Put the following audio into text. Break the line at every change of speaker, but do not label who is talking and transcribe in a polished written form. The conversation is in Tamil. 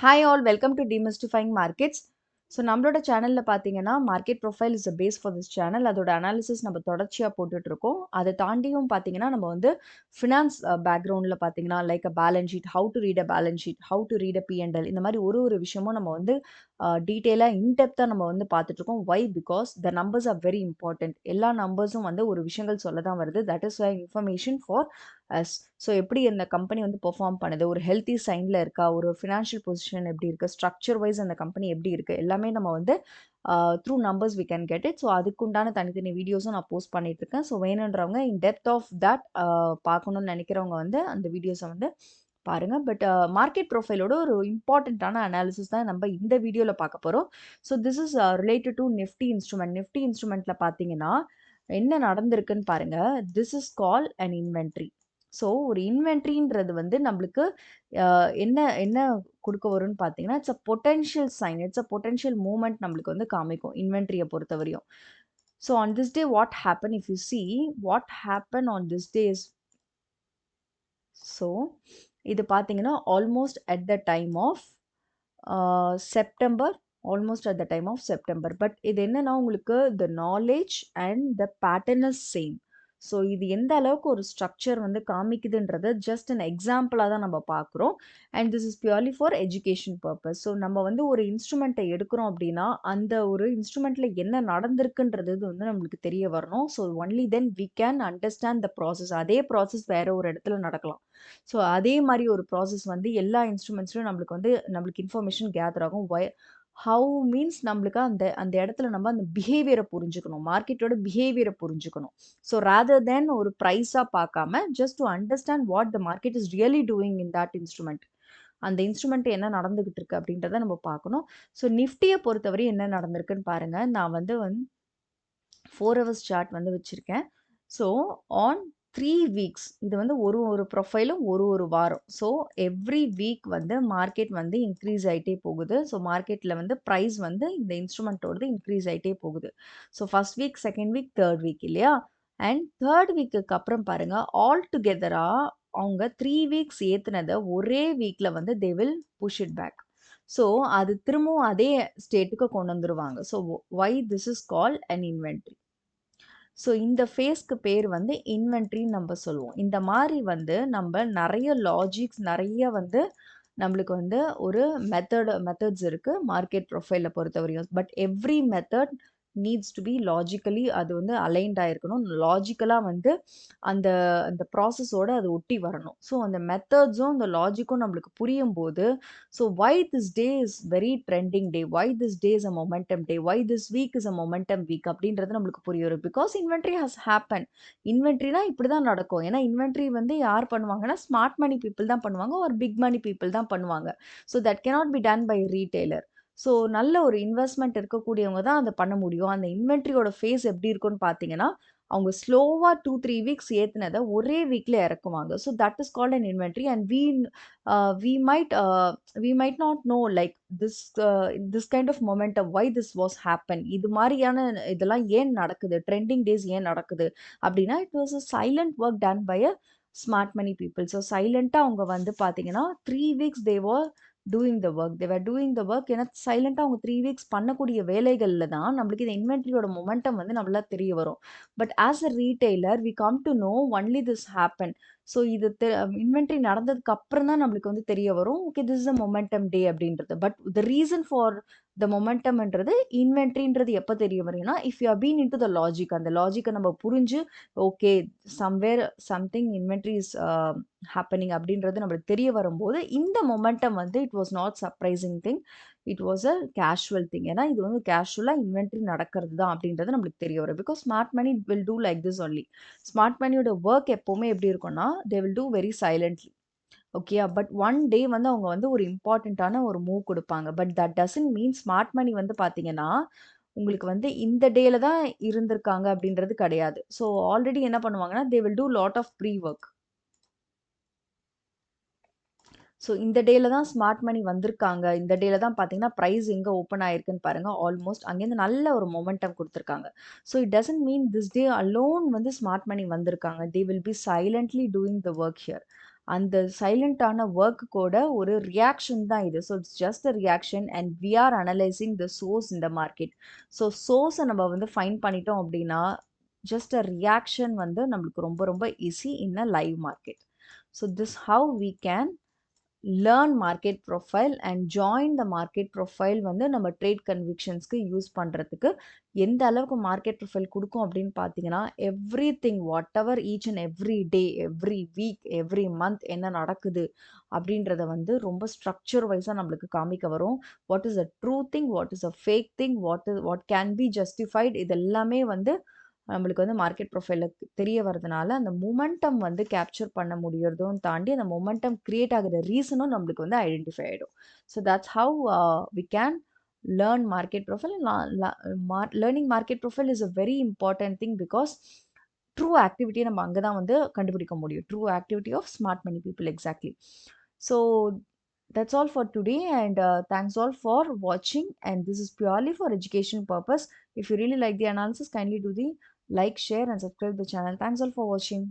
Hi all, welcome to Demystifying Markets. So நம்மளோட சேனலில் பார்த்தீங்கன்னா market profile is a base for this channel. அதோட அனாலிசிஸ் நம்ம தொடர்ச்சியாக போட்டுட்ருக்கோம். அதை தாண்டியும் பார்த்தீங்கன்னா நம்ம வந்து ஃபினான்ஸ் பேக்ரவுண்டில் பார்த்தீங்கன்னா like a balance sheet, how to read a balance sheet, how to read a PNL, இந்த மாதிரி ஒரு விஷயமும் நம்ம வந்து டீட்டெயிலாக இன்டெப்த்தாக நம்ம வந்து பார்த்துட்ருக்கோம். Why? Because the numbers are very important. எல்லா நம்பர்ஸும் வந்து ஒரு விஷயங்கள் சொல்ல தான் வருது. That is information for us. So எப்படி இந்த கம்பெனி வந்து பெர்ஃபார்ம் பண்ணுது, ஒரு ஹெல்த்தி சைனில் இருக்கா, ஒரு ஃபினான்ஷியல் பொசிஷன் எப்படி இருக்குது, ஸ்ட்ரக்சர் வைஸ் அந்த கம்பெனி எப்படி இருக்குது, எல்லாமே நம்ம வந்து through numbers we can get it. So அதுக்குண்டான தனித்தனி வீடியோஸும் நான் போஸ்ட் பண்ணிகிட்ருக்கேன். ஸோ வேணுன்றவங்க இன் டெப்த் ஆஃப் தட் பார்க்கணுன்னு நினைக்கிறவங்க வந்து அந்த வீடியோஸை வந்து பாருங்கள். பட் மார்க்கெட் ப்ரொஃபைலோட ஒரு இம்பார்ட்டண்ட்டான அனாலிசிஸ் தான் நம்ம இந்த வீடியோவில் பார்க்க போகிறோம். So this is related to Nifty instrument. Nifty இன்ஸ்ட்ருமெண்ட்டில் பார்த்தீங்கன்னா என்ன நடந்திருக்குன்னு பாருங்கள். This is call an inventory. So ஒரு இன்வென்ட்ரின்றது வந்து நம்மளுக்கு என்ன என்ன கொடுக்க வரும்னு பார்த்தீங்கன்னா it's a potential sign, it's a potential moment நம்மளுக்கு வந்து காமிக்கும் இன்வென்ட்ரியை பொறுத்தவரையும். So on this day what happen, if you see what happen on this day is, so இது பார்த்தீங்கன்னா almost at the time of September, almost at the time of September. But இது என்னன்னா உங்களுக்கு the knowledge and the pattern is same. So இது எந்த அளவுக்கு ஒரு ஸ்ட்ரக்சர் வந்து காமிக்குதுன்றது ஜஸ்ட் அன் எக்ஸாம்பிளாக தான் நம்ம பார்க்குறோம். And this is purely for education purpose. So நம்ம வந்து ஒரு இன்ஸ்ட்ருமெண்ட்டை எடுக்கிறோம் அப்படின்னா அந்த ஒரு இன்ஸ்ட்ருமெண்ட்டில் என்ன நடந்திருக்குன்றது வந்து நம்மளுக்கு தெரிய வரணும். So only then we can understand the process. அதே ப்ராசஸ் வேற ஒரு இடத்துல நடக்கலாம். ஸோ அதே மாதிரி ஒரு ப்ராசஸ் வந்து எல்லா இன்ஸ்ட்ருமெண்ட்ஸ்லையும் நம்மளுக்கு இன்ஃபர்மேஷன் கேதர் ஆகும். ஹவு மீன்ஸ் நம்மளுக்கு அந்த அந்த இடத்துல நம்ம அந்த பிஹேவியரை புரிஞ்சுக்கணும், மார்க்கெட்டோட பிஹேவியரை புரிஞ்சுக்கணும். ஸோ ரேதர் தென் ஒரு ப்ரைஸாக பார்க்காம just to understand what the market is really doing in that instrument. அந்த இன்ஸ்ட்ருமெண்ட் என்ன நடந்துகிட்டு இருக்கு அப்படின்றத நம்ம பார்க்கணும். ஸோ நிஃப்டியை பொறுத்தவரை என்ன நடந்திருக்குன்னு பாருங்க. நான் வந்து 4 hours சார்ட் வந்து வச்சுருக்கேன். ஸோ ஆன் 3 வீக்ஸ் இது வந்து ஒரு ப்ரொஃபைலும் ஒரு வாரம். ஸோ எவ்ரி வீக் வந்து மார்க்கெட் வந்து இன்க்ரீஸ் ஆகிட்டே போகுது. ஸோ மார்க்கெட்டில் வந்து ப்ரைஸ் வந்து இந்த இன்ஸ்ட்ருமெண்ட்டோடது இன்க்ரீஸ் ஆகிட்டே போகுது. So first week, second week, third week இல்லையா? அண்ட் தேர்ட் வீக்குக்கு அப்புறம் பாருங்கள், ஆல் டுகெதராக அவங்க 3 வீக்ஸ் ஏற்றுனதை ஒரே வீக்கில் வந்து they will push it back. So அது திரும்பவும் அதே ஸ்டேட்டுக்கு கொண்டு வந்துருவாங்க. So why this is call an inventory. So இந்த ஃபேஸ்க்கு பேர் வந்து இன்வென்ட்ரின்னு நம்ம சொல்லுவோம். இந்த மாதிரி வந்து நம்ம நிறைய லாஜிக்ஸ், நிறைய வந்து நம்மளுக்கு வந்து ஒரு மெத்தட்ஸ் இருக்குது மார்க்கெட் ப்ரொஃபைலில் பொறுத்தவரையும். But every method needs to be logically அது வந்து அலைன்டாக இருக்கணும். லாஜிக்கலாக வந்து அந்த அந்த ப்ராசஸோடு அது ஒட்டி வரணும். ஸோ அந்த மெத்தட்ஸும் அந்த லாஜிக்கும் நம்மளுக்கு புரியும் போது, so why this day is very trending day, why this day is a momentum day, why this week is a momentum week அப்படின்றது நம்மளுக்கு புரிய வரும். Because inventory has happen. இன்வென்ட்ரினா இப்படி தான் நடக்கும். ஏன்னா இன்வென்ட்ரி வந்து யார் பண்ணுவாங்கன்னா ஸ்மார்ட் மணி பீப்புள் தான் பண்ணுவாங்க, ஒரு பிக் மணி பீப்புள் தான் பண்ணுவாங்க. So that cannot be done by retailer. So நல்ல ஒரு இன்வெஸ்ட்மெண்ட் இருக்கக்கூடியவங்க தான் அதை பண்ண முடியும். அந்த இன்வென்ட்ரியோட ஃபேஸ் எப்படி இருக்குன்னு பார்த்தீங்கன்னா அவங்க ஸ்லோவாக 2-3 வீக்ஸ் ஏற்றுனதை ஒரே வீக்கில் இறக்குவாங்க. So that is called an inventory. And we might we might not know like this this kind of momentum why this was happen. இது மாதிரியான இதெல்லாம் ஏன் நடக்குது, ட்ரெண்டிங் டேஸ் ஏன் நடக்குது அப்படின்னா it was a silent work done by a smart money people. So சைலண்ட்டாக அவங்க வந்து பார்த்தீங்கன்னா 3 weeks they are doing the work, they are doing the work. ஏன்னா சைலண்ட்டாக அவங்க 3 வீக்ஸ் பண்ணக்கூடிய வேலைகளில் தான் நம்மளுக்கு இந்த இன்வென்ட்ரியோட மொமெண்டம் வந்து நம்மளா தெரிய வரும். But as a retailer we come to know only this happen. So இது இன்வென்ட்ரி நடந்ததுக்கு அப்புறம் தான் நம்மளுக்கு வந்து தெரிய வரும், okay this is a momentum day அப்படின்றது. But the reason for the மொமெண்டம்ன்றது இன்வென்ட்ரின்றது எப்போ தெரிய வரும்னா if you been into the logic, அந்த லாஜிக்கை நம்ம புரிஞ்சு okay somewhere something inventory is happening அப்படின்றது நம்மளுக்கு தெரிய வரும்போது இந்த மொமெண்டம் வந்து it was not surprising thing, it was a casual thing. ஏன்னா இது வந்து கேஷுவலாக இன்வென்ட்ரி நடக்கிறது தான் அப்படின்றது நம்மளுக்கு தெரிய வரும். Because smart money will do like this only. Smart மணியோட ஒர்க் எப்போவுமே எப்படி இருக்கும்னா they will do very silently. Okay, but one day வந்து அவங்க வந்து ஒரு இம்பார்ட்டண்ட்டான ஒரு மூவ் கொடுப்பாங்க. But that doesn't mean smart money வந்து பார்த்தீங்கன்னா உங்களுக்கு வந்து இந்த டேல தான் இருந்திருக்காங்க அப்படின்றது கிடையாது. ஸோ ஆல்ரெடி என்ன பண்ணுவாங்கன்னா they will do lot of pre work. So இந்த டேல தான் ஸ்மார்ட் மணி வந்திருக்காங்க, இந்த டேல தான் பார்த்தீங்கன்னா ப்ரைஸ் எங்கே ஓப்பன் ஆயிருக்குன்னு பாருங்கள். ஆல்மோஸ்ட் அங்கேருந்து நல்ல ஒரு மொமெண்டம் கொடுத்துருக்காங்க. So it doesn't mean this day alone வந்து ஸ்மார்ட் மணி வந்திருக்காங்க. They will be silently doing the work here. அந்த சைலண்டான ஒர்க் கூட ஒரு ரியாக்ஷன் தான் இது. So it's just a reaction and we are analysing the source in the market. So சோர்ஸை நம்ம வந்து ஃபைண்ட் பண்ணிட்டோம் அப்படின்னா ஜஸ்ட் அ ரியாக்ஷன் வந்து நம்மளுக்கு ரொம்ப ரொம்ப easy in a live market. So this how we can learn market profile and join the market profile வந்து நம்ம ட்ரேட் கன்விக்ஷன்ஸ்க்கு யூஸ் பண்ணுறதுக்கு எந்த அளவுக்கு மார்க்கெட் ப்ரொஃபைல் கொடுக்கும் அப்படின்னு பார்த்தீங்கன்னா every thing what ever each and every day every week every month என்ன நடக்குது அப்படின்றத வந்து ரொம்ப ஸ்ட்ரக்சர் வைஸாக நம்மளுக்கு காமிக்க வரும். What is a true thing, what is a fake thing, what can be justified, இது எல்லாமே வந்து நம்மளுக்கு வந்து மார்க்கெட் ப்ரொஃபைலில் தெரிய வரதுனால அந்த மொமெண்டம் வந்து கேப்சர் பண்ண முடியறதும் தாண்டி அந்த மொமெண்டம் கிரியேட் ஆகுற ரீசனும் நம்மளுக்கு வந்து ஐடென்டிஃபை ஆகிடும். So that's how we can learn market profile. Learning market profile is a very important thing because true ஆக்டிவிட்டியை நம்ம அங்கே தான் வந்து கண்டுபிடிக்க முடியும். True activity of smart money people exactly. So that's all for today, and thanks all for watching, and this is purely for education purpose. If you really like the analysis, kindly do the like, share and subscribe the channel. Thanks all for watching.